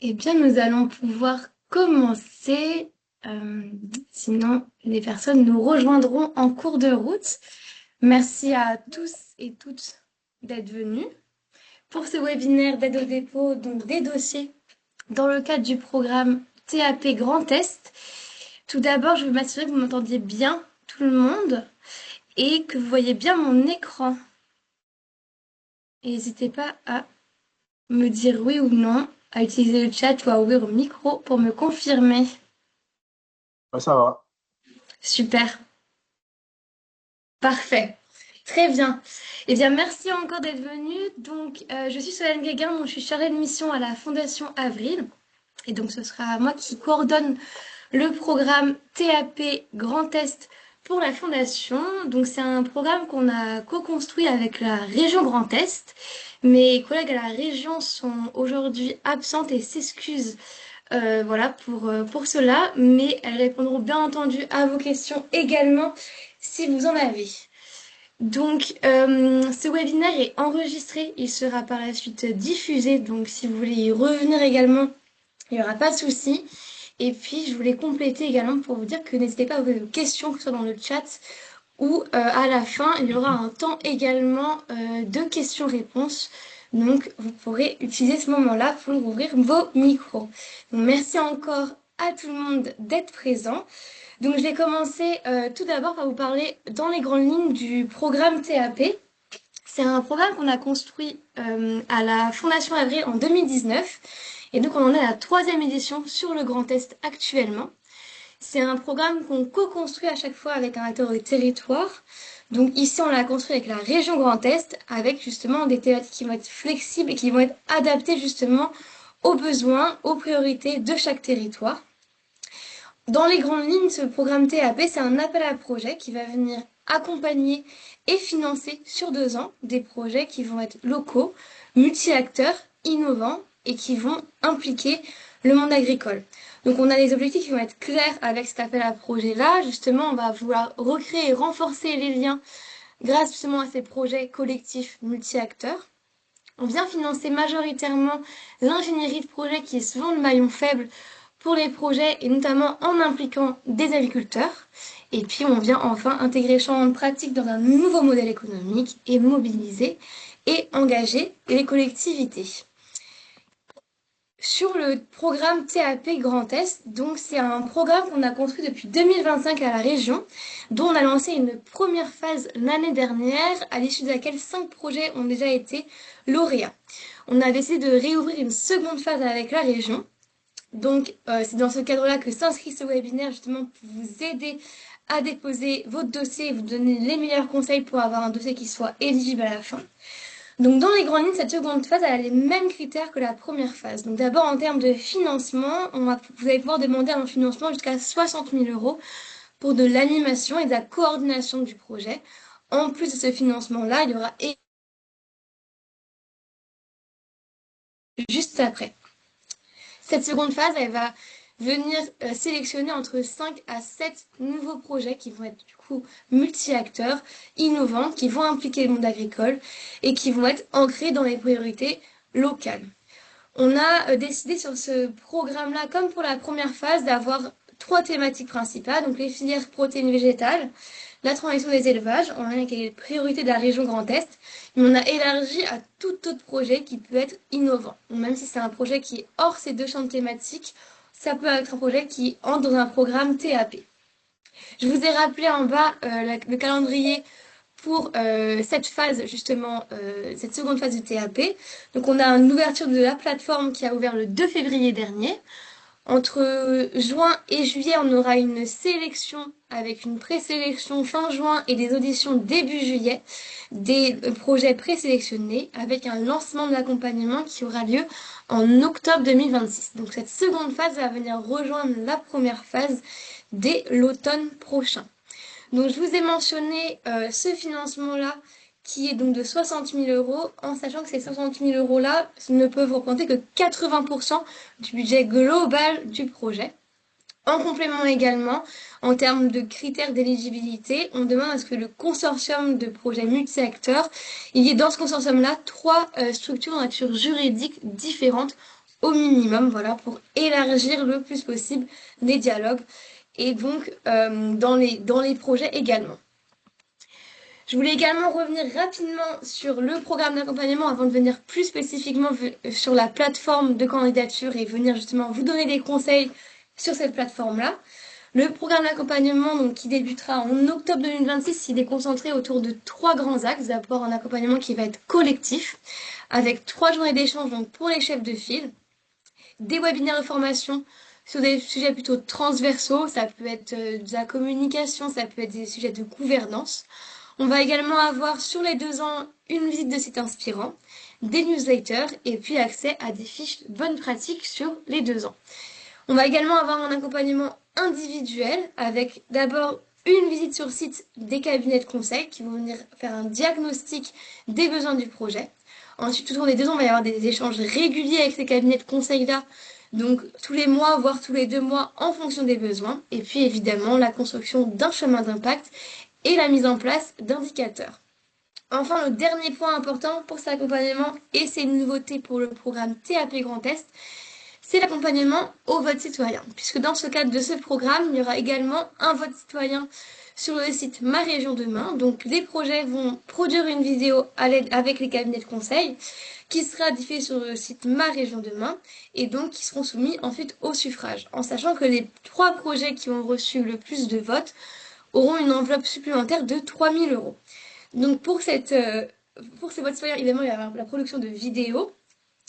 Eh bien, nous allons pouvoir commencer. euh, Sinon, les personnes nous rejoindront en cours de route. Merci à tous et toutes d'être venus pour ce webinaire d'aide au dépôt donc des dossiers dans le cadre du programme TAP Grand Est. Tout d'abord, je veux m'assurer que vous m'entendiez bien, tout le monde, et que vous voyez bien mon écran. Et n'hésitez pas à me dire oui ou non, à utiliser le chat ou à ouvrir le micro pour me confirmer. Ouais, ça va. Super, parfait. Très bien. Eh bien, merci encore d'être venu. Donc, je suis Solène Guéguin, donc je suis chargée de mission à la Fondation Avril. Et donc, ce sera moi qui coordonne le programme TAP Grand Est pour la Fondation. Donc, c'est un programme qu'on a co-construit avec la région Grand Est. Mes collègues à la région sont aujourd'hui absentes et s'excusent voilà pour cela, mais elles répondront bien entendu à vos questions également si vous en avez. Donc, ce webinaire est enregistré, il sera par la suite diffusé, donc si vous voulez y revenir également, il n'y aura pas de souci. Et puis, je voulais compléter également pour vous dire que n'hésitez pas à poser vos questions, que ce soit dans le chat ou à la fin, il y aura un temps également de questions-réponses. Donc, vous pourrez utiliser ce moment-là pour ouvrir vos micros. Donc, merci encore à tout le monde d'être présent. Donc, je vais commencer tout d'abord par vous parler dans les grandes lignes du programme TAP. C'est un programme qu'on a construit à la Fondation Avril en 2019. Et donc, on en est à la troisième édition sur le Grand Est actuellement. C'est un programme qu'on co-construit à chaque fois avec un acteur des territoires. Donc ici, on l'a construit avec la région Grand Est, avec justement des thématiques qui vont être flexibles et qui vont être adaptées justement aux besoins, aux priorités de chaque territoire. Dans les grandes lignes, ce programme TAP, c'est un appel à projet qui va venir accompagner et financer sur 2 ans des projets qui vont être locaux, multi-acteurs, innovants et qui vont impliquer le monde agricole. Donc on a des objectifs qui vont être clairs avec cet appel à projet-là. Justement, on va vouloir recréer et renforcer les liens grâce justement à ces projets collectifs multi-acteurs. On vient financer majoritairement l'ingénierie de projet qui est souvent le maillon faible pour les projets et notamment en impliquant des agriculteurs. Et puis on vient enfin intégrer le champ de pratique dans un nouveau modèle économique et mobiliser et engager les collectivités. Sur le programme TAP Grand Est, donc c'est un programme qu'on a construit depuis 2025 à la région, dont on a lancé une première phase l'année dernière, à l'issue de laquelle 5 projets ont déjà été lauréats. On a décidé de réouvrir une seconde phase avec la région. Donc c'est dans ce cadre-là que s'inscrit ce webinaire justement pour vous aider à déposer votre dossier et vous donner les meilleurs conseils pour avoir un dossier qui soit éligible à la fin. Donc dans les grandes lignes, cette seconde phase elle a les mêmes critères que la première phase. Donc d'abord en termes de financement, vous allez pouvoir demander un financement jusqu'à 60 000 euros pour de l'animation et de la coordination du projet. En plus de ce financement-là, il y aura juste après. Cette seconde phase, elle va venir sélectionner entre 5 à 7 nouveaux projets qui vont être du coup multi-acteurs, innovants, qui vont impliquer le monde agricole et qui vont être ancrés dans les priorités locales. On a décidé sur ce programme-là, comme pour la première phase, d'avoir 3 thématiques principales, donc les filières protéines végétales, la transition des élevages, en lien avec les priorités de la région Grand Est, mais on a élargi à tout autre projet qui peut être innovant. Donc même si c'est un projet qui est hors ces 2 champs thématiques, ça peut être un projet qui entre dans un programme TAP. Je vous ai rappelé en bas le calendrier pour cette phase, justement, cette seconde phase du TAP. Donc on a une ouverture de la plateforme qui a ouvert le 2 février dernier. Entre juin et juillet, on aura une sélection avec une présélection fin juin et des auditions début juillet, des projets présélectionnés avec un lancement de l'accompagnement qui aura lieu en octobre 2026. Donc cette seconde phase va venir rejoindre la première phase dès l'automne prochain. Donc je vous ai mentionné ce financement-là qui est donc de 60 000 euros, en sachant que ces 60 000 euros-là ne peuvent représenter que 80% du budget global du projet. En complément également, en termes de critères d'éligibilité, on demande à ce que le consortium de projets multi-acteurs, il y ait dans ce consortium-là 3 structures de nature juridique différentes au minimum, voilà, pour élargir le plus possible les dialogues et donc dans les projets également. Je voulais également revenir rapidement sur le programme d'accompagnement avant de venir plus spécifiquement sur la plateforme de candidature et venir justement vous donner des conseils sur cette plateforme-là. Le programme d'accompagnement donc, qui débutera en octobre 2026, il est concentré autour de 3 grands axes. D'abord, un accompagnement qui va être collectif, avec 3 journées d'échange donc, pour les chefs de file, des webinaires de formation sur des sujets plutôt transversaux, ça peut être de la communication, ça peut être des sujets de gouvernance. On va également avoir sur les 2 ans une visite de sites inspirants, des newsletters et puis accès à des fiches bonnes pratiques sur les 2 ans. On va également avoir un accompagnement individuel avec d'abord une visite sur site des cabinets de conseil qui vont venir faire un diagnostic des besoins du projet. Ensuite, tout au long des 2 ans, il va y avoir des échanges réguliers avec ces cabinets de conseil-là, donc tous les mois, voire tous les 2 mois en fonction des besoins. Et puis évidemment, la construction d'un chemin d'impact et la mise en place d'indicateurs. Enfin, le dernier point important pour cet accompagnement, et c'est une nouveauté pour le programme TAP Grand Est, c'est l'accompagnement au vote citoyen. Puisque dans ce cadre de ce programme, il y aura également un vote citoyen sur le site Ma Région Demain. Donc les projets vont produire une vidéo avec les cabinets de conseil qui sera diffusée sur le site Ma Région Demain et donc qui seront soumis ensuite au suffrage. En sachant que les 3 projets qui ont reçu le plus de votes auront une enveloppe supplémentaire de 3 000 €. Donc pour ces votes citoyens, évidemment, il y aura la production de vidéos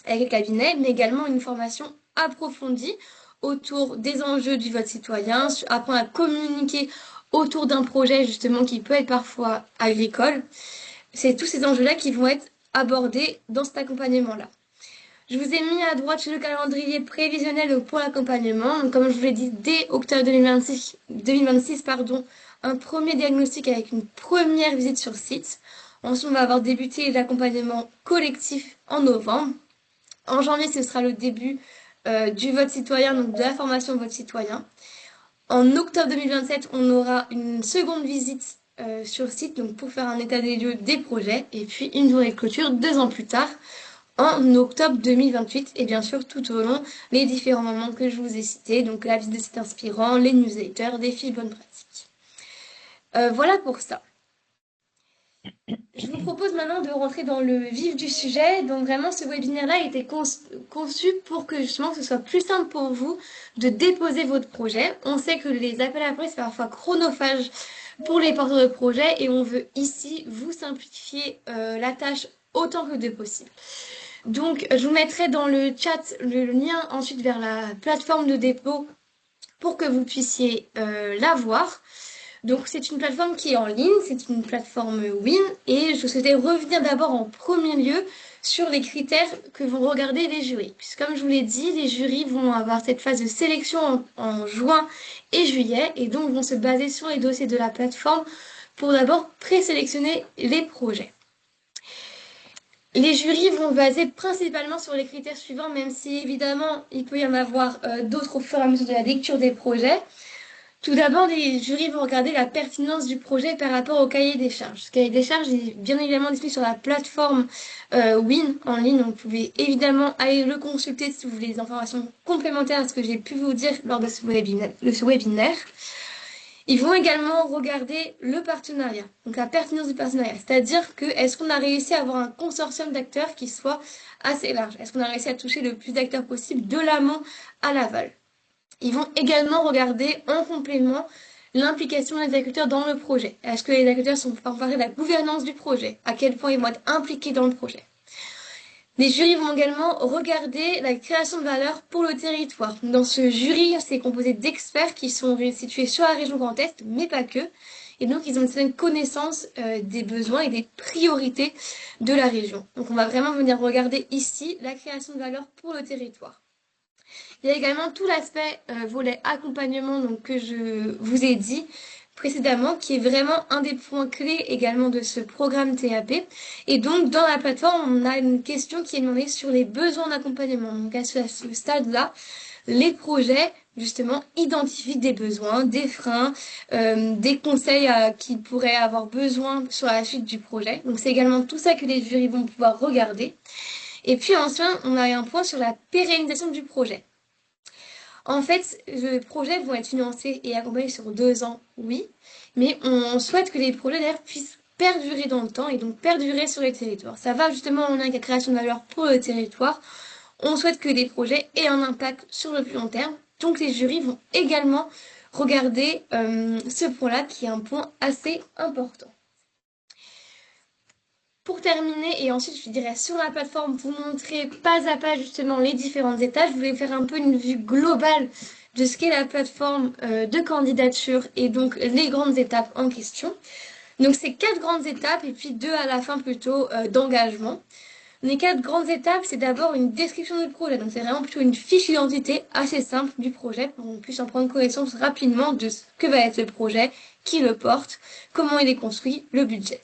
avec les cabinets, mais également une formation approfondie autour des enjeux du vote citoyen, apprendre à communiquer autour d'un projet justement qui peut être parfois agricole. C'est tous ces enjeux-là qui vont être abordés dans cet accompagnement-là. Je vous ai mis à droite le calendrier prévisionnel pour l'accompagnement. Donc, comme je vous l'ai dit, dès octobre 2026, un premier diagnostic avec une première visite sur site. Ensuite, on va avoir débuté l'accompagnement collectif en novembre. En janvier, ce sera le début du vote citoyen, donc de la formation au vote citoyen. En octobre 2027, on aura une seconde visite sur site, donc pour faire un état des lieux des projets, et puis une journée de clôture 2 ans plus tard, en octobre 2028, et bien sûr tout au long les différents moments que je vous ai cités, donc la visite de sites inspirants, les newsletters, des fiches bonnes pratiques. Voilà pour ça. Je vous propose maintenant de rentrer dans le vif du sujet. Donc vraiment, ce webinaire-là a été conçu pour que justement ce soit plus simple pour vous de déposer votre projet. On sait que les appels à projets, c'est parfois chronophage pour les porteurs de projets et on veut ici vous simplifier la tâche autant que de possible. Donc, je vous mettrai dans le chat le lien ensuite vers la plateforme de dépôt pour que vous puissiez la voir. Donc c'est une plateforme qui est en ligne, c'est une plateforme Win et je souhaitais revenir d'abord en premier lieu sur les critères que vont regarder les jurys. Puisque comme je vous l'ai dit, les jurys vont avoir cette phase de sélection en juin et juillet et donc vont se baser sur les dossiers de la plateforme pour d'abord présélectionner les projets. Les jurys vont baser principalement sur les critères suivants, même si évidemment il peut y en avoir d'autres au fur et à mesure de la lecture des projets. Tout d'abord, les jurys vont regarder la pertinence du projet par rapport au cahier des charges. Ce cahier des charges est bien évidemment disponible sur la plateforme Win en ligne, donc vous pouvez évidemment aller le consulter si vous voulez des informations complémentaires à ce que j'ai pu vous dire lors de ce webinaire. Ils vont également regarder le partenariat, donc la pertinence du partenariat, c'est-à-dire que est-ce qu'on a réussi à avoir un consortium d'acteurs qui soit assez large? Est-ce qu'on a réussi à toucher le plus d'acteurs possible de l'amont à l'aval? Ils vont également regarder en complément l'implication des agriculteurs dans le projet. Est-ce que les agriculteurs sont emparés de la gouvernance du projet? À quel point ils vont être impliqués dans le projet? Les jurys vont également regarder la création de valeur pour le territoire. Dans ce jury, c'est composé d'experts qui sont situés sur la région Grand Est, mais pas que. Et donc, ils ont une certaine connaissance des besoins et des priorités de la région. Donc, on va vraiment venir regarder ici la création de valeur pour le territoire. Il y a également tout l'aspect volet accompagnement donc, que je vous ai dit précédemment, qui est vraiment un des points clés également de ce programme TAP. Et donc, dans la plateforme, on a une question qui est demandée sur les besoins d'accompagnement. Donc, à ce stade-là, les projets, justement, identifient des besoins, des freins, des conseils qu'ils pourraient avoir besoin sur la suite du projet. Donc, c'est également tout ça que les jurys vont pouvoir regarder. Et puis enfin, on a un point sur la pérennisation du projet. En fait, les projets vont être financés et accompagnés sur 2 ans, oui, mais on souhaite que les projets d'ailleurs puissent perdurer dans le temps et donc perdurer sur les territoires. Ça va justement en lien avec la création de valeur pour le territoire. On souhaite que les projets aient un impact sur le plus long terme, donc les jurys vont également regarder ce point-là qui est un point assez important. Pour terminer, et ensuite je dirais sur la plateforme, vous montrer pas à pas justement les différentes étapes. Je voulais faire un peu une vue globale de ce qu'est la plateforme de candidature et donc les grandes étapes en question. Donc c'est 4 grandes étapes et puis 2 à la fin plutôt d'engagement. Les 4 grandes étapes, c'est d'abord une description du projet. Donc c'est vraiment plutôt une fiche d'identité assez simple du projet pour qu'on puisse en prendre connaissance rapidement de ce que va être le projet, qui le porte, comment il est construit, le budget.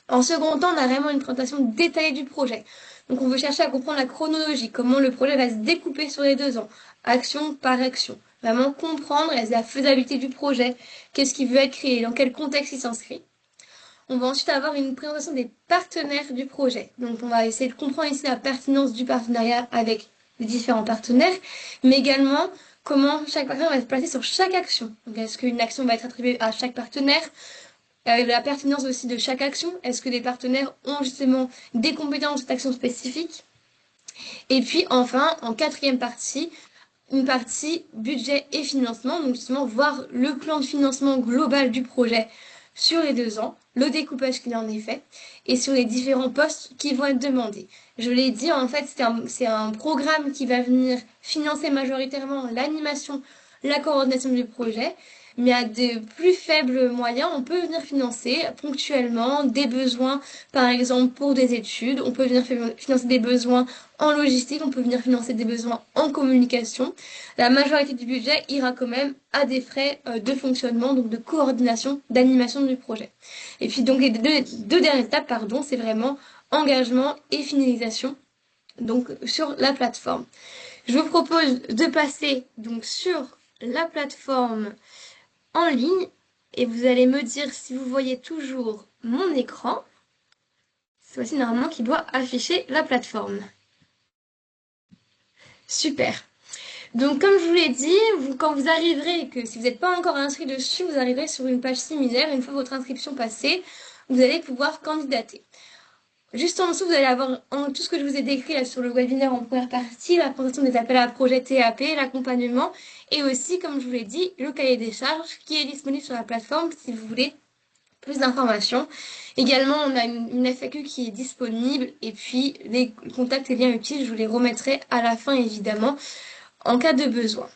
En second temps, on a vraiment une présentation détaillée du projet. Donc on veut chercher à comprendre la chronologie, comment le projet va se découper sur les 2 ans, action par action. Vraiment comprendre la faisabilité du projet, qu'est-ce qui veut être créé, dans quel contexte il s'inscrit. On va ensuite avoir une présentation des partenaires du projet. Donc on va essayer de comprendre ici la pertinence du partenariat avec les différents partenaires, mais également comment chaque partenaire va se placer sur chaque action. Donc est-ce qu'une action va être attribuée à chaque partenaire? La pertinence aussi de chaque action. Est-ce que les partenaires ont justement des compétences dans cette action spécifique? Et puis enfin, en quatrième partie, une partie budget et financement, donc justement voir le plan de financement global du projet sur les 2 ans, le découpage qu'il en est fait, et sur les différents postes qui vont être demandés. Je l'ai dit, en fait, c'est un programme qui va venir financer majoritairement l'animation, la coordination du projet, mais à de plus faibles moyens, on peut venir financer ponctuellement des besoins, par exemple pour des études, on peut venir financer des besoins en logistique, on peut venir financer des besoins en communication. La majorité du budget ira quand même à des frais de fonctionnement, donc de coordination, d'animation du projet. Et puis donc les deux dernières étapes, pardon, c'est vraiment engagement et finalisation, donc sur la plateforme. Je vous propose de passer donc sur la plateforme en ligne et vous allez me dire si vous voyez toujours mon écran. C'est voici normalement qui doit afficher la plateforme. Super. Donc comme je vous l'ai dit, quand vous arriverez, que si vous n'êtes pas encore inscrit dessus, vous arriverez sur une page similaire. Une fois votre inscription passée, vous allez pouvoir candidater. Juste en dessous, vous allez avoir tout ce que je vous ai décrit là sur le webinaire en première partie, la présentation des appels à projets TAP, l'accompagnement, et aussi, comme je vous l'ai dit, le cahier des charges qui est disponible sur la plateforme si vous voulez plus d'informations. Également, on a une FAQ qui est disponible, et puis les contacts et liens utiles, je vous les remettrai à la fin évidemment, en cas de besoin.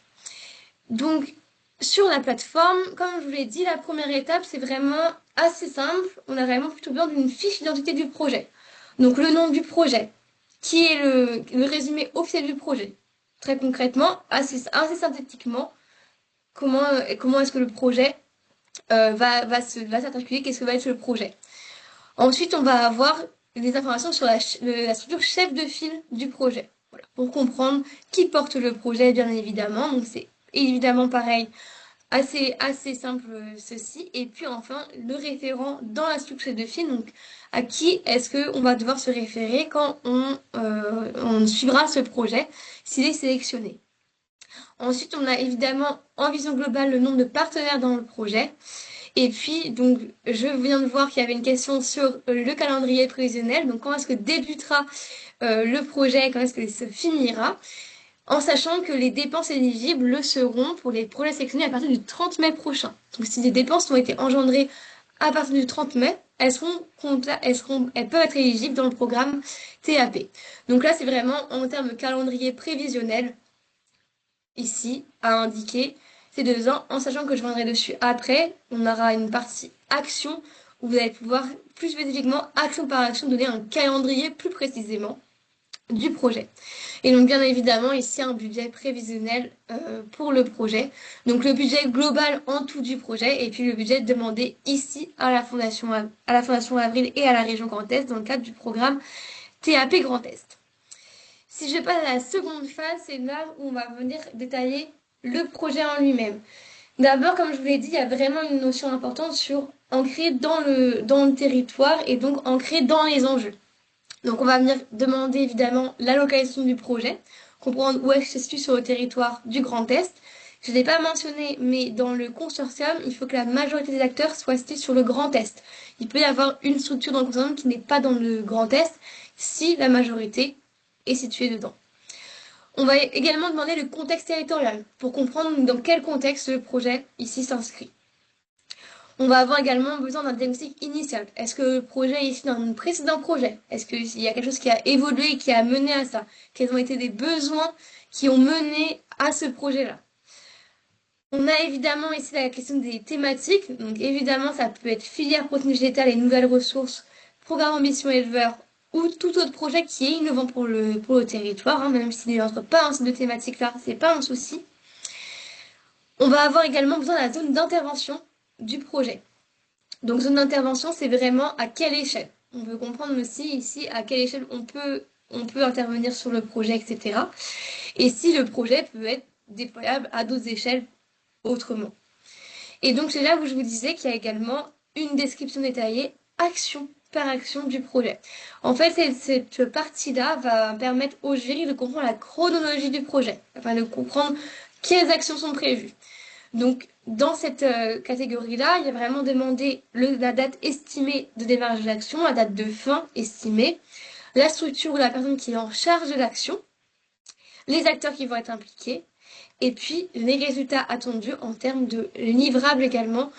Donc, sur la plateforme, comme je vous l'ai dit, la première étape, c'est vraiment assez simple. On a vraiment plutôt besoin d'une fiche d'identité du projet. Donc, le nom du projet, qui est le résumé officiel du projet. Très concrètement, assez synthétiquement, comment est-ce que le projet va s'articuler, qu'est-ce que va être le projet. Ensuite, on va avoir des informations sur la structure chef de file du projet. Voilà, pour comprendre qui porte le projet, bien évidemment. Donc, c'est évidemment pareil, assez simple ceci. Et puis enfin, le référent dans la structure de file. Donc, à qui est-ce qu'on va devoir se référer quand on suivra ce projet, s'il est sélectionné. Ensuite, on a évidemment en vision globale le nombre de partenaires dans le projet. Et puis, donc, je viens de voir qu'il y avait une question sur le calendrier prévisionnel. Donc, quand est-ce que débutera le projet, quand est-ce que se finira, en sachant que les dépenses éligibles le seront pour les projets sélectionnés à partir du 30 mai prochain. Donc, si des dépenses ont été engendrées à partir du 30 mai, elles peuvent être éligibles dans le programme TAP. Donc là, c'est vraiment en termes de calendrier prévisionnel, ici, à indiquer ces 2 ans, en sachant que je reviendrai dessus après. On aura une partie action où vous allez pouvoir plus spécifiquement, action par action, donner un calendrier plus précisément du projet. Et donc bien évidemment ici un budget prévisionnel pour le projet. Donc le budget global en tout du projet et puis le budget demandé ici à la Fondation Avril et à la région Grand Est dans le cadre du programme TAP Grand Est. Si je passe à la seconde phase, c'est là où on va venir détailler le projet en lui-même. D'abord, comme je vous l'ai dit, il y a vraiment une notion importante sur ancrer dans le territoire et donc ancrer dans les enjeux. Donc on va venir demander évidemment la localisation du projet, comprendre où est-ce que se situe sur le territoire du Grand Est. Je ne l'ai pas mentionné, mais dans le consortium, il faut que la majorité des acteurs soient situés sur le Grand Est. Il peut y avoir une structure dans le consortium qui n'est pas dans le Grand Est si la majorité est située dedans. On va également demander le contexte territorial pour comprendre dans quel contexte le projet ici s'inscrit. On va avoir également besoin d'un diagnostic initial. Est-ce que le projet est issu d'un précédent projet? Est-ce qu'il y a quelque chose qui a évolué et qui a mené à ça? Quels ont été des besoins qui ont mené à ce projet-là? On a évidemment ici la question des thématiques. Donc évidemment, ça peut être filière protéine végétale et nouvelles ressources, programme ambition éleveur ou tout autre projet qui est innovant pour le territoire, même s'il n'entre pas dans ces deux thématiques-là, c'est pas un souci. On va avoir également besoin de la zone d'intervention du projet. Donc zone d'intervention, c'est vraiment à quelle échelle. On veut comprendre aussi ici à quelle échelle on peut intervenir sur le projet, etc. Et si le projet peut être déployable à d'autres échelles autrement. Et donc c'est là où je vous disais qu'il y a également une description détaillée, action par action du projet. En fait, cette partie-là va permettre au jury de comprendre la chronologie du projet, afin de comprendre quelles actions sont prévues. Donc, dans cette catégorie-là, il y a vraiment demandé la date estimée de démarrage de l'action, la date de fin estimée, la structure ou la personne qui est en charge de l'action, les acteurs qui vont être impliqués, et puis les résultats attendus en termes de livrables également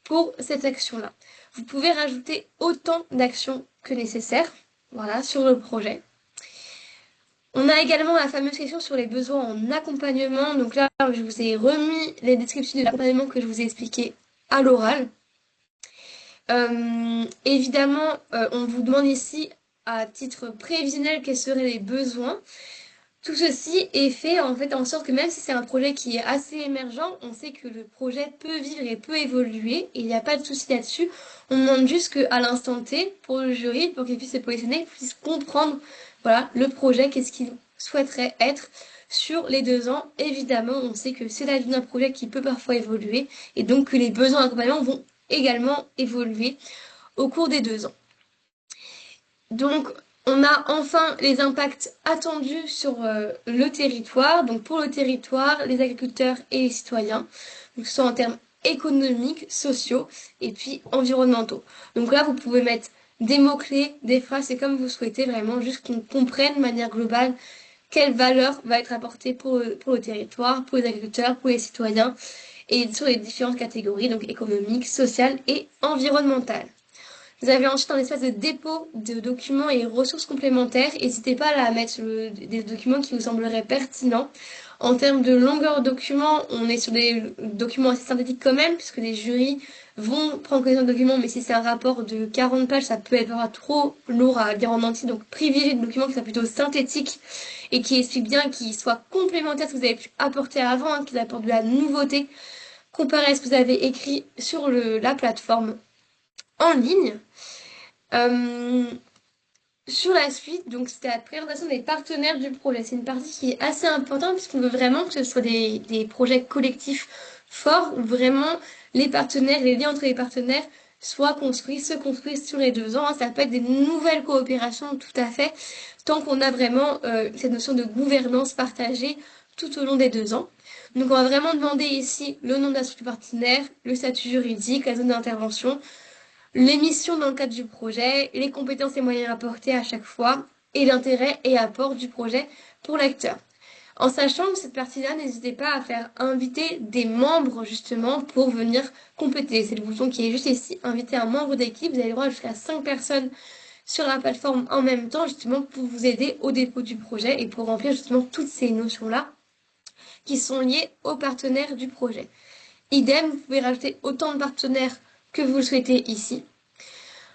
pour cette action-là. Vous pouvez rajouter autant d'actions que nécessaire, voilà, sur le projet. On a également la fameuse question sur les besoins en accompagnement. Donc là, je vous ai remis les descriptions de l'accompagnement que je vous ai expliqué à l'oral. Évidemment, on vous demande ici, à titre prévisionnel, quels seraient les besoins. Tout ceci est fait en fait en sorte que même si c'est un projet qui est assez émergent, on sait que le projet peut vivre et peut évoluer et il n'y a pas de souci là-dessus. On demande juste qu'à l'instant T, pour le jury, pour qu'il puisse se positionner, puisse comprendre voilà, le projet, qu'est-ce qu'il souhaiterait être sur les 2 ans. Évidemment, on sait que c'est la vie d'un projet qui peut parfois évoluer et donc que les besoins d'accompagnement vont également évoluer au cours des 2 ans. Donc, on a enfin les impacts attendus sur le territoire. Donc, pour le territoire, les agriculteurs et les citoyens, donc, que ce soit en termes économiques, sociaux et puis environnementaux. Donc là, vous pouvez mettre des mots-clés, des phrases, c'est comme vous souhaitez, vraiment juste qu'on comprenne de manière globale quelle valeur va être apportée pour le territoire, pour les agriculteurs, pour les citoyens et sur les différentes catégories, donc économiques, sociales et environnementales. Vous avez ensuite un espace de dépôt de documents et ressources complémentaires. N'hésitez pas à mettre des documents qui vous sembleraient pertinents. En termes de longueur de documents, on est sur des documents assez synthétiques quand même, puisque les jurys vont prendre connaissance de documents, mais si c'est un rapport de 40 pages, ça peut être trop lourd à lire en entier. Donc privilégiez des documents qui soient plutôt synthétiques et qui expliquent bien, qui soient complémentaires à ce que vous avez pu apporter avant, qui apportent de la nouveauté comparé à ce que vous avez écrit sur la plateforme en ligne. Sur la suite, donc c'était la présentation des partenaires du projet. C'est une partie qui est assez importante puisqu'on veut vraiment que ce soit des projets collectifs forts où vraiment les partenaires, les liens entre les partenaires soient construits, se construisent sur les 2 ans. Ça peut être des nouvelles coopérations tout à fait, tant qu'on a vraiment cette notion de gouvernance partagée tout au long des 2 ans. Donc on va vraiment demander ici le nom de la structure partenaire, le statut juridique, la zone d'intervention, les missions dans le cadre du projet, les compétences et moyens apportés à chaque fois, et l'intérêt et apport du projet pour l'acteur. En sachant que cette partie-là, n'hésitez pas à faire inviter des membres justement pour venir compléter. C'est le bouton qui est juste ici, inviter un membre d'équipe. Vous avez le droit jusqu'à 5 personnes sur la plateforme en même temps, justement pour vous aider au dépôt du projet et pour remplir justement toutes ces notions-là qui sont liées aux partenaires du projet. Idem, vous pouvez rajouter autant de partenaires que vous le souhaitez ici.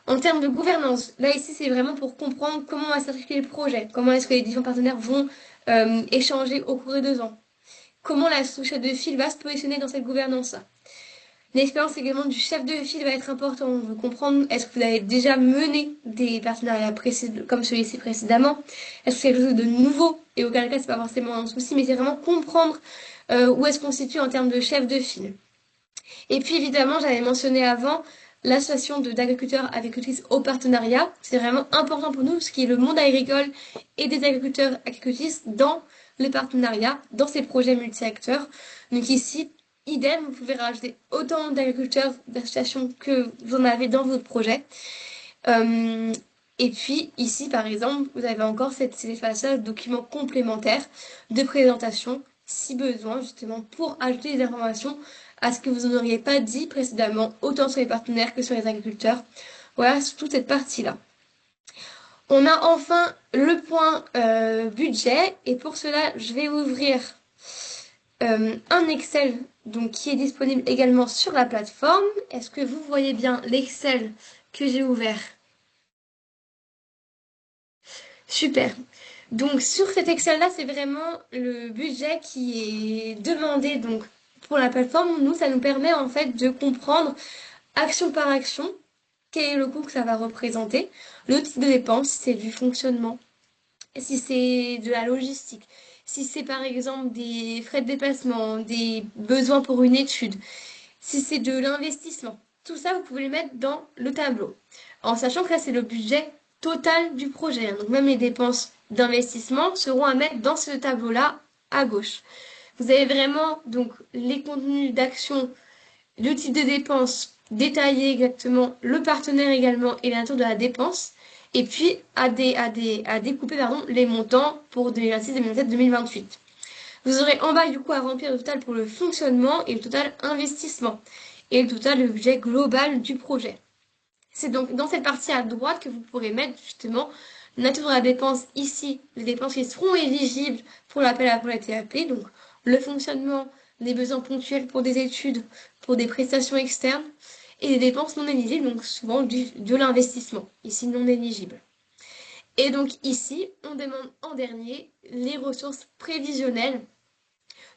En termes de gouvernance, là ici c'est vraiment pour comprendre comment va s'articuler le projet, comment est-ce que les différents partenaires vont échanger au cours des 2 ans, comment la sous-chef de file va se positionner dans cette gouvernance-là. L'expérience également du chef de file va être importante. On veut comprendre, est-ce que vous avez déjà mené des partenariats comme celui-ci précédemment? Est-ce que c'est quelque chose de nouveau? Et auquel cas, c'est pas forcément un souci, mais c'est vraiment comprendre où est-ce qu'on se situe en termes de chef de file. Et puis évidemment, j'avais mentionné avant, l'association d'agriculteurs agricultrices au partenariat. C'est vraiment important pour nous, ce qui est le monde agricole et des agriculteurs agricultrices dans le partenariat, dans ces projets multi-acteurs. Donc ici, idem, vous pouvez rajouter autant d'agriculteurs, d'associations que vous en avez dans votre projet. Euh, et puis ici, par exemple, vous avez encore cet espace de documents complémentaires de présentation, si besoin, justement, pour ajouter des informations à ce que vous n'auriez pas dit précédemment, autant sur les partenaires que sur les agriculteurs. Voilà, sur toute cette partie-là. On a enfin le point budget, et pour cela, je vais ouvrir un Excel donc, qui est disponible également sur la plateforme. Est-ce que vous voyez bien l'Excel que j'ai ouvert? Super. Donc sur cet Excel-là, c'est vraiment le budget qui est demandé donc pour la plateforme. Nous, ça nous permet en fait de comprendre action par action quel est le coût que ça va représenter, le type de dépense, si c'est du fonctionnement, si c'est de la logistique, si c'est par exemple des frais de déplacement, des besoins pour une étude, si c'est de l'investissement. Tout ça, vous pouvez le mettre dans le tableau. En sachant que là, c'est le budget total du projet. Donc même les dépenses d'investissement seront à mettre dans ce tableau-là à gauche. Vous avez vraiment donc les contenus d'action, le type de dépenses détaillé exactement, le partenaire également et la nature de la dépense. Et puis à découper les montants pour 2026-2027-2028. Vous aurez en bas du coup à remplir le total pour le fonctionnement et le total investissement et le total le budget global du projet. C'est donc dans cette partie à droite que vous pourrez mettre justement la nature de la dépense ici, les dépenses qui seront éligibles pour l'appel à projet TAP, donc le fonctionnement, les besoins ponctuels pour des études, pour des prestations externes, et les dépenses non éligibles, donc souvent de l'investissement, ici non éligible. Et donc ici, on demande en dernier les ressources prévisionnelles.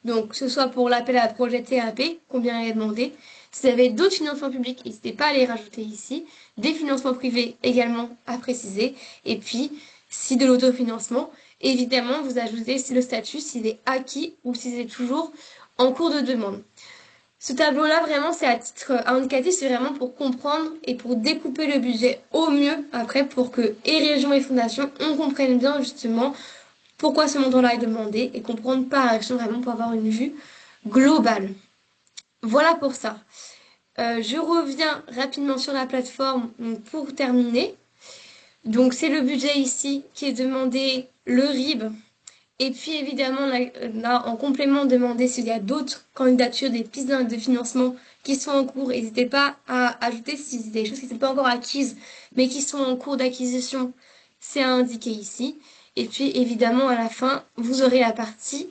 Donc, que ce soit pour l'appel à projet TAP, combien il est demandé. Si vous avez d'autres financements publics, n'hésitez pas à les rajouter ici. Des financements privés également à préciser. Et puis, si de l'autofinancement, évidemment, vous ajoutez si le statut, s'il est acquis ou si c'est toujours en cours de demande. Ce tableau-là, vraiment, c'est à titre indicatif, c'est vraiment pour comprendre et pour découper le budget au mieux, après, pour que et régions et fondations, on comprenne bien justement pourquoi ce montant-là est demandé et comprendre par action vraiment pour avoir une vue globale. Voilà pour ça. Je reviens rapidement sur la plateforme pour terminer. Donc c'est le budget ici qui est demandé, le RIB. Et puis évidemment, on a en complément demandé s'il y a d'autres candidatures, des pistes de financement qui sont en cours. N'hésitez pas à ajouter si c'est des choses qui ne sont pas encore acquises, mais qui sont en cours d'acquisition. C'est indiqué ici. Et puis évidemment, à la fin, vous aurez la partie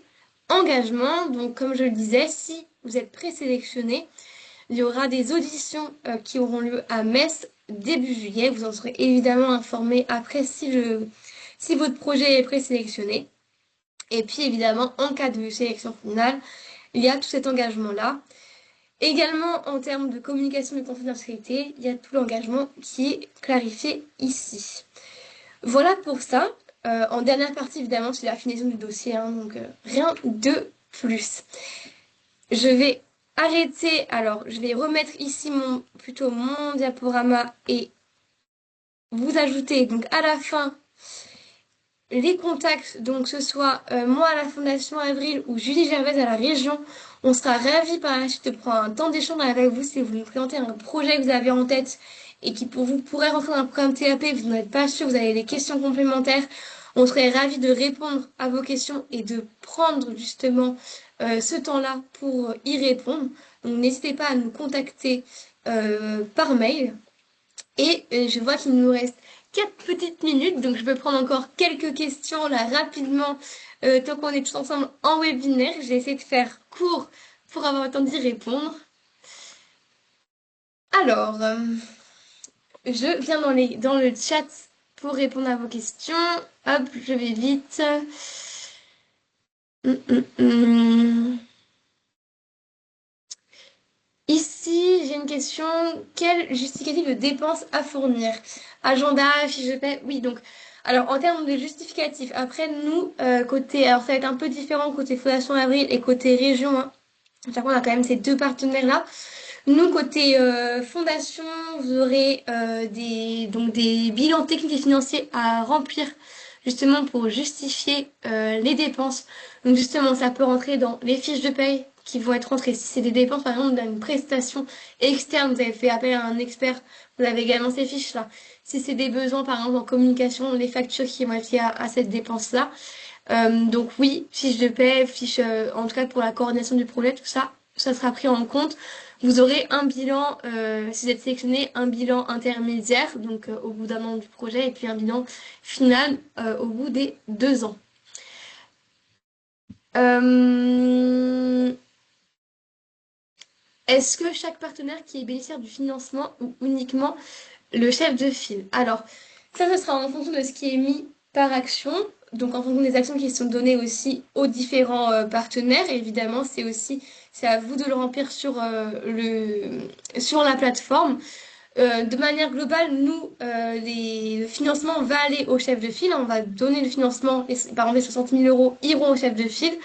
engagement. Donc comme je le disais, si vous êtes présélectionné, il y aura des auditions qui auront lieu à Metz début juillet. Vous en serez évidemment informé après si votre projet est présélectionné. Et puis évidemment, en cas de sélection finale, il y a tout cet engagement-là. Également, en termes de communication de confidentialité, il y a tout l'engagement qui est clarifié ici. Voilà pour ça. En dernière partie, évidemment, c'est la finition du dossier, hein, donc rien de plus. Je vais arrêter, alors je vais remettre ici plutôt mon diaporama et vous ajouter donc à la fin les contacts, donc que ce soit moi à la Fondation Avril ou Julie Gervais à la région. On sera ravis par la suite de prendre un temps d'échange avec vous si vous nous présentez un projet que vous avez en tête et qui pour vous pourrait rentrer dans un programme TAP, vous n'êtes pas sûr, vous avez des questions complémentaires. On serait ravis de répondre à vos questions et de prendre justement ce temps-là pour y répondre. Donc n'hésitez pas à nous contacter par mail. Et je vois qu'il nous reste 4 petites minutes, donc je vais prendre encore quelques questions là rapidement, tant qu'on est tous ensemble en webinaire. J'ai essayé de faire court pour avoir le temps d'y répondre. Alors, je viens dans le chat pour répondre à vos questions. Hop, je vais vite. Ici, j'ai une question. Quel justificatif de dépenses à fournir? Agenda, fiche de paie? Oui, donc, alors en termes de justificatif, après nous, côté, alors ça va être un peu différent côté Fondation Avril et côté région, hein. Chaque fois, on a quand même ces deux partenaires-là. Nous, côté fondation, vous aurez donc des bilans techniques et financiers à remplir justement pour justifier les dépenses. Donc justement, ça peut rentrer dans les fiches de paye qui vont être rentrées. Si c'est des dépenses, par exemple, d'une prestation externe, vous avez fait appel à un expert, vous avez également ces fiches-là. Si c'est des besoins, par exemple, en communication, les factures qui vont être liées à cette dépense-là. Donc oui, fiche de paie, fiche, en tout cas pour la coordination du projet, tout ça, ça sera pris en compte. Vous aurez un bilan, si vous êtes sélectionné, un bilan intermédiaire, donc au bout d'un an du projet, et puis un bilan final au bout des 2 ans. Euh, Est-ce que chaque partenaire qui est bénéficiaire du financement ou uniquement le chef de file? Alors, ça, ce sera en fonction de ce qui est mis par action, donc en fonction des actions qui sont données aussi aux différents partenaires. Évidemment, c'est à vous de le remplir sur la plateforme. De manière globale, nous, le financement va aller au chef de file. On va donner le financement, par exemple, les 60 000 euros iront au chef de file.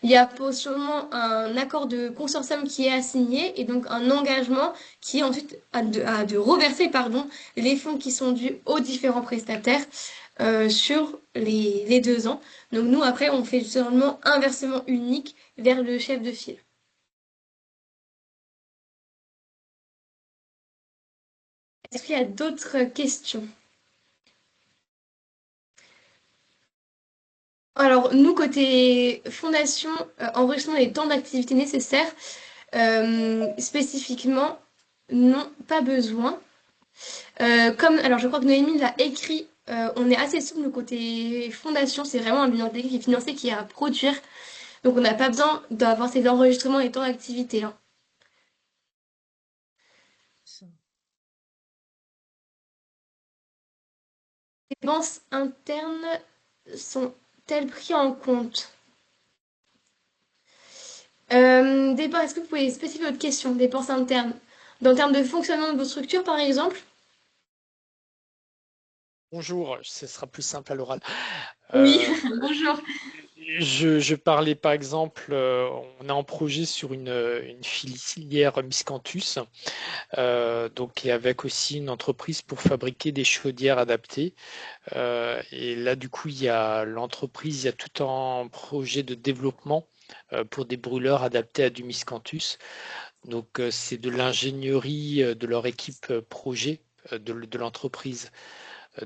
Il y a possiblement un accord de consortium qui est assigné et donc un engagement qui ensuite a de reverser pardon, les fonds qui sont dus aux différents prestataires sur les 2 ans. Donc nous, après, on fait seulement un versement unique vers le chef de file. Est-ce qu'il y a d'autres questions? Alors, nous, côté fondation, enregistrement des temps d'activité nécessaires, spécifiquement, non, pas besoin. Alors, je crois que Noémie l'a écrit, on est assez souple côté fondation, c'est vraiment un bilan technique et financier qui est à produire. Donc, on n'a pas besoin d'avoir ces enregistrements et temps d'activité, hein. Les dépenses internes sont-elles prises en compte? Est-ce que vous pouvez spécifier votre question? Dépenses internes. Dans le terme de fonctionnement de vos structures, par exemple? Bonjour, ce sera plus simple à l'oral. Oui, Euh, bonjour. je parlais par exemple, on a un projet sur une filière Miscanthus, donc et avec aussi une entreprise pour fabriquer des chaudières adaptées. Et là, du coup, il y a tout un projet de développement pour des brûleurs adaptés à du Miscanthus. Donc, c'est de l'ingénierie de leur équipe projet de l'entreprise.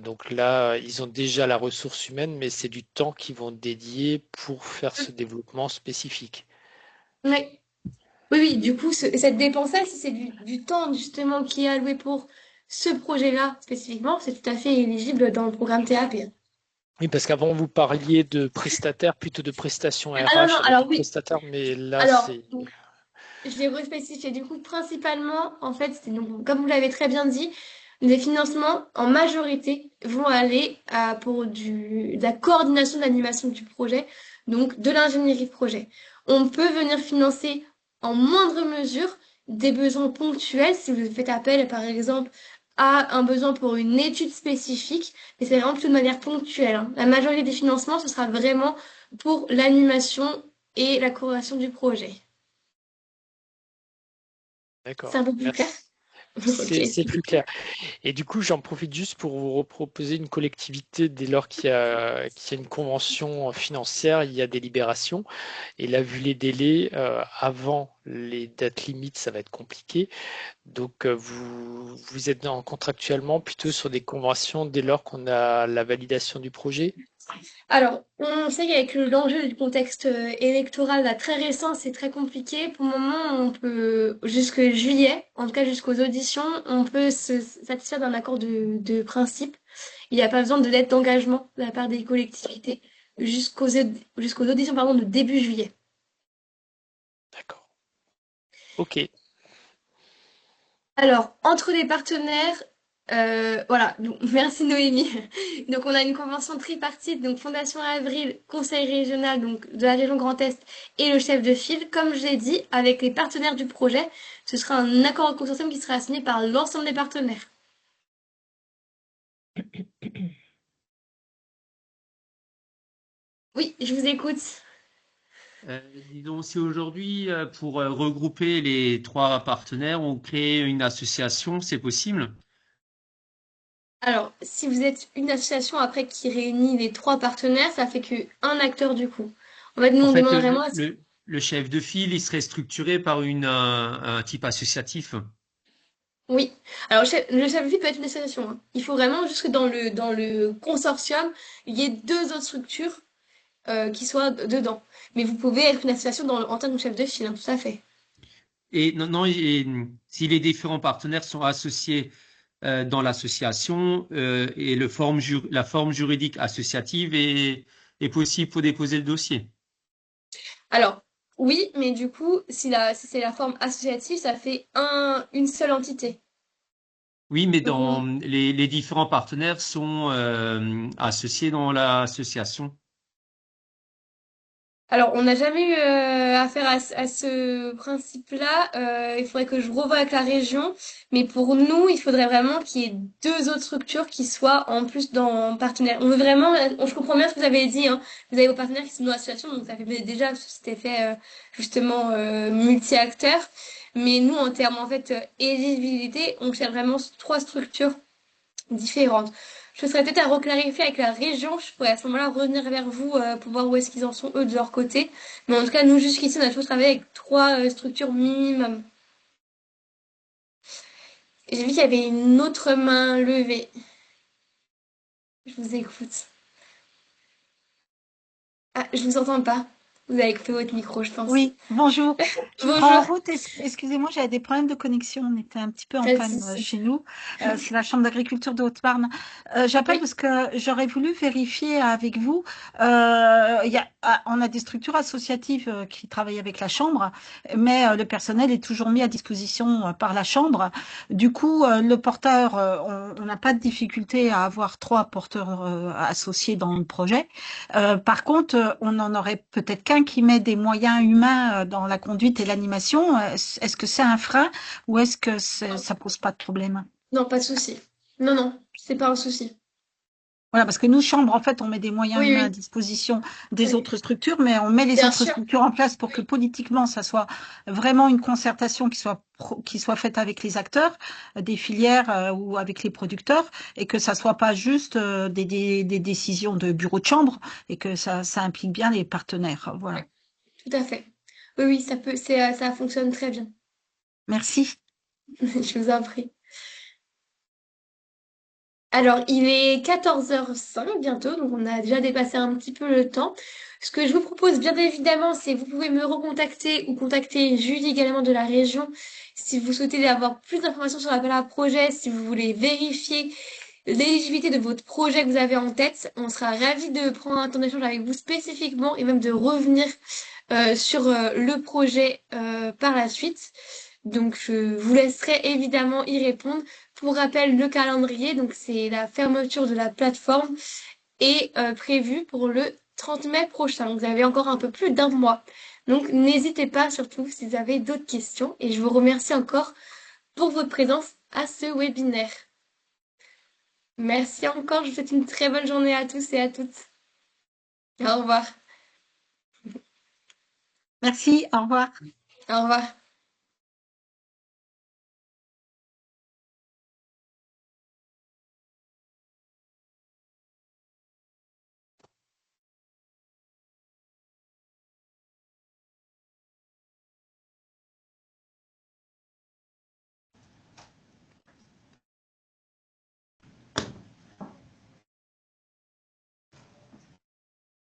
Donc là, ils ont déjà la ressource humaine, mais c'est du temps qu'ils vont dédier pour faire ce développement spécifique. Ouais. Oui, oui, du coup, cette dépense-là, si c'est du temps justement qui est alloué pour ce projet-là spécifiquement, c'est tout à fait éligible dans le programme TAP. Oui, parce qu'avant, vous parliez de prestataires, plutôt de prestations Ah non, non, RH avec alors les oui. prestataires, mais là, Alors, c'est... donc, je vais respécifier. Du coup, principalement, en fait, donc, comme vous l'avez très bien dit, les financements, en majorité, vont aller pour de la coordination de l'animation du projet, donc de l'ingénierie de projet. On peut venir financer en moindre mesure des besoins ponctuels, si vous faites appel, par exemple, à un besoin pour une étude spécifique, mais c'est vraiment plutôt de manière ponctuelle, hein. La majorité des financements, ce sera vraiment pour l'animation et la coordination du projet. C'est un D'accord, peu plus clair? merci. Ok. C'est plus clair. Et du coup, j'en profite juste pour vous reproposer une collectivité dès lors qu'il y a une convention financière, il y a des libérations. Et là, vu les délais, avant les dates limites, ça va être compliqué. Donc, vous êtes contractuellement plutôt sur des conventions dès lors qu'on a la validation du projet? Alors, on sait qu'avec l'enjeu du contexte électoral là, très récent, c'est très compliqué. Pour le moment, on peut, jusque juillet, en tout cas jusqu'aux auditions, on peut se satisfaire d'un accord de principe. Il n'y a pas besoin de lettre d'engagement de la part des collectivités jusqu'aux auditions pardon, de début juillet. D'accord. Ok. Alors, entre les partenaires, voilà, donc, merci Noémie. Donc, on a une convention tripartite, donc Fondation Avril, Conseil régional donc, de la région Grand Est et le chef de file. Comme je l'ai dit, avec les partenaires du projet, ce sera un accord de consortium qui sera signé par l'ensemble des partenaires. Oui, je vous écoute. Disons, si aujourd'hui, pour regrouper les trois partenaires, on crée une association, c'est possible? Alors, si vous êtes une association après qui réunit les trois partenaires, ça fait que un acteur du coup. En fait, nous, En on fait, demande vraiment à le chef de file, il serait structuré par un type associatif. Oui. Alors, le chef de file peut être une association, hein. Il faut vraiment juste que dans le consortium, il y ait deux autres structures qui soient dedans. Mais vous pouvez être une association en tant que chef de file, hein, tout à fait. Et non, non, et, si les différents partenaires sont associés dans l'association et la forme juridique associative est possible pour déposer le dossier. Alors, oui, mais du coup, si c'est la forme associative, ça fait une seule entité. Oui, mais Donc, les différents partenaires sont associés dans l'association. alors, on n'a jamais eu affaire à ce principe-là. Il faudrait que je revoie avec la région. Mais pour nous, il faudrait vraiment qu'il y ait deux autres structures qui soient en plus dans partenaire. On veut vraiment, je comprends bien ce que vous avez dit, hein. Vous avez vos partenaires qui sont dans l'association, donc ça fait déjà cet effet justement multi-acteurs. Mais nous, en termes en fait éligibilité, on cherche vraiment trois structures différentes. Je serais peut-être à reclarifier avec la région. Je pourrais à ce moment-là revenir vers vous pour voir où est-ce qu'ils en sont eux de leur côté. Mais en tout cas, nous jusqu'ici, on a toujours travaillé avec trois structures minimum. Et j'ai vu qu'il y avait une autre main levée. Je vous écoute. Ah, je vous entends pas. Vous avez coupé votre micro, je pense. Oui, bonjour. Je prends en Bonjour. route. Excusez-moi, j'avais des problèmes de connexion. On était un petit peu en Pas de panne souci. chez nous. C'est la Chambre d'agriculture de Haute-Marne. J'appelle Oui. parce que j'aurais voulu vérifier avec vous. On a des structures associatives qui travaillent avec la Chambre, mais le personnel est toujours mis à disposition par la Chambre. Du coup, le porteur, on n'a pas de difficulté à avoir trois porteurs associés dans le projet. Par contre, on en aurait peut-être qu'un qui met des moyens humains dans la conduite et l'animation. Est-ce que c'est un frein ou est-ce que ça pose pas de problème? Non, pas de souci. Non, non, c'est pas un souci. Voilà, parce que nous, Chambre, en fait, on met des moyens Oui, humains à oui. disposition des Oui. autres structures, mais on met les Bien autres sûr. structures en place pour que politiquement, ça soit vraiment une concertation qui soit faite avec les acteurs des filières ou avec les producteurs et que ça soit pas juste des décisions de bureau de chambre et que ça implique bien les partenaires. Oui, Voilà. tout à fait. Oui, oui, ça fonctionne très bien. Merci. Je vous en prie. Alors, il est 14h05 bientôt, donc on a déjà dépassé un petit peu le temps. Ce que je vous propose, bien évidemment, c'est vous pouvez me recontacter ou contacter Julie également de la région si vous souhaitez avoir plus d'informations sur l'appel à projet, si vous voulez vérifier l'éligibilité de votre projet que vous avez en tête. On sera ravis de prendre un temps d'échange avec vous spécifiquement et même de revenir sur le projet par la suite. Donc, je vous laisserai évidemment y répondre. Pour rappel, le calendrier, donc c'est la fermeture de la plateforme, est prévue pour le 30 mai prochain. Donc, vous avez encore un peu plus d'un mois. Donc, n'hésitez pas, surtout si vous avez d'autres questions. Et je vous remercie encore pour votre présence à ce webinaire. Merci encore. Je vous souhaite une très bonne journée à tous et à toutes. Au revoir. Merci. Au revoir. Au revoir.